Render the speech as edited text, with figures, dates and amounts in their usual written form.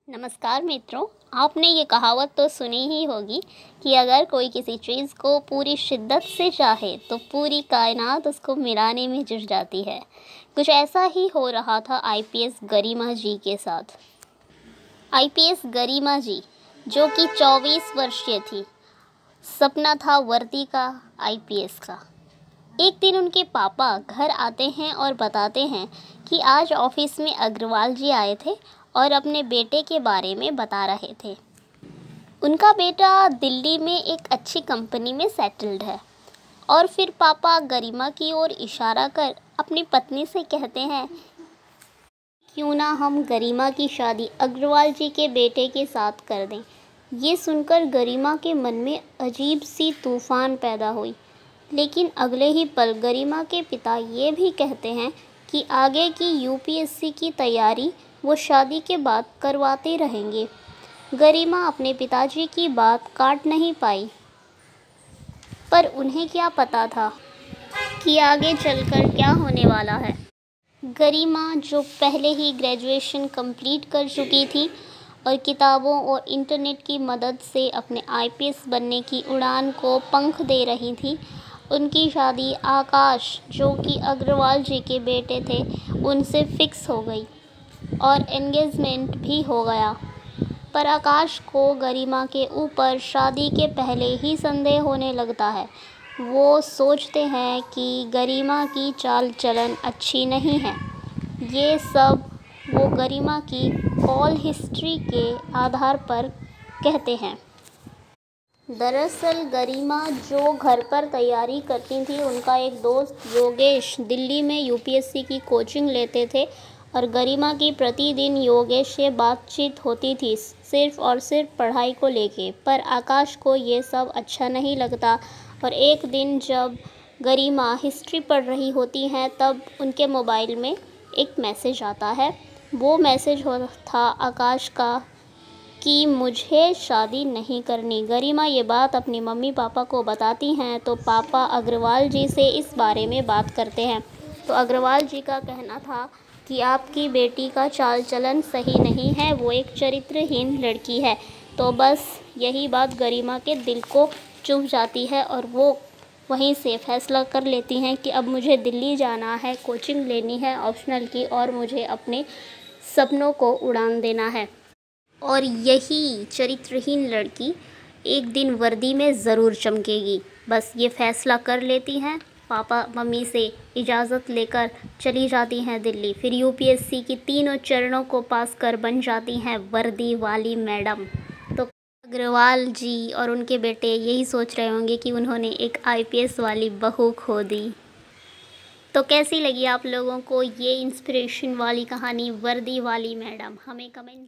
नमस्कार मित्रों। आपने ये कहावत तो सुनी ही होगी कि अगर कोई किसी चीज़ को पूरी शिद्दत से चाहे तो पूरी कायनात उसको मिलाने में जुट जाती है। कुछ ऐसा ही हो रहा था आईपीएस गरिमा जी के साथ। आईपीएस गरिमा जी जो कि 24 वर्षीय थी, सपना था वर्दी का, आईपीएस का। एक दिन उनके पापा घर आते हैं और बताते हैं कि आज ऑफिस में अग्रवाल जी आए थे और अपने बेटे के बारे में बता रहे थे। उनका बेटा दिल्ली में एक अच्छी कंपनी में सेटल्ड है। और फिर पापा गरिमा की ओर इशारा कर अपनी पत्नी से कहते हैं, क्यों ना हम गरिमा की शादी अग्रवाल जी के बेटे के साथ कर दें। ये सुनकर गरिमा के मन में अजीब सी तूफान पैदा हुई। लेकिन अगले ही पल गरिमा के पिता ये भी कहते हैं कि आगे की यूपीएससी की तैयारी वो शादी के बाद करवाते रहेंगे। गरिमा अपने पिताजी की बात काट नहीं पाई, पर उन्हें क्या पता था कि आगे चलकर क्या होने वाला है। गरिमा जो पहले ही ग्रेजुएशन कंप्लीट कर चुकी थी और किताबों और इंटरनेट की मदद से अपने आईपीएस बनने की उड़ान को पंख दे रही थी, उनकी शादी आकाश जो कि अग्रवाल जी के बेटे थे उनसे फिक्स हो गई और एंगेजमेंट भी हो गया। पर आकाश को गरिमा के ऊपर शादी के पहले ही संदेह होने लगता है। वो सोचते हैं कि गरिमा की चाल चलन अच्छी नहीं है। ये सब वो गरिमा की कॉल हिस्ट्री के आधार पर कहते हैं। दरअसल गरिमा जो घर पर तैयारी करती थी, उनका एक दोस्त योगेश दिल्ली में यूपीएससी की कोचिंग लेते थे और गरिमा की प्रतिदिन योगेश से बातचीत होती थी, सिर्फ़ और सिर्फ पढ़ाई को लेके। पर आकाश को ये सब अच्छा नहीं लगता और एक दिन जब गरिमा हिस्ट्री पढ़ रही होती हैं तब उनके मोबाइल में एक मैसेज आता है। वो मैसेज था आकाश का कि मुझे शादी नहीं करनी। गरिमा ये बात अपनी मम्मी पापा को बताती हैं तो पापा अग्रवाल जी से इस बारे में बात करते हैं। तो अग्रवाल जी का कहना था कि आपकी बेटी का चाल चलन सही नहीं है, वो एक चरित्रहीन लड़की है। तो बस यही बात गरिमा के दिल को चुभ जाती है और वो वहीं से फैसला कर लेती हैं कि अब मुझे दिल्ली जाना है, कोचिंग लेनी है ऑप्शनल की, और मुझे अपने सपनों को उड़ान देना है। और यही चरित्रहीन लड़की एक दिन वर्दी में ज़रूर चमकेगी। बस ये फ़ैसला कर लेती हैं। पापा मम्मी से इजाज़त लेकर चली जाती हैं दिल्ली। फिर यूपीएससी की तीनों चरणों को पास कर बन जाती हैं वर्दी वाली मैडम। तो अग्रवाल जी और उनके बेटे यही सोच रहे होंगे कि उन्होंने एक आईपीएस वाली बहू खो दी। तो कैसी लगी आप लोगों को ये इंस्पिरेशन वाली कहानी वर्दी वाली मैडम? हमें कमेंट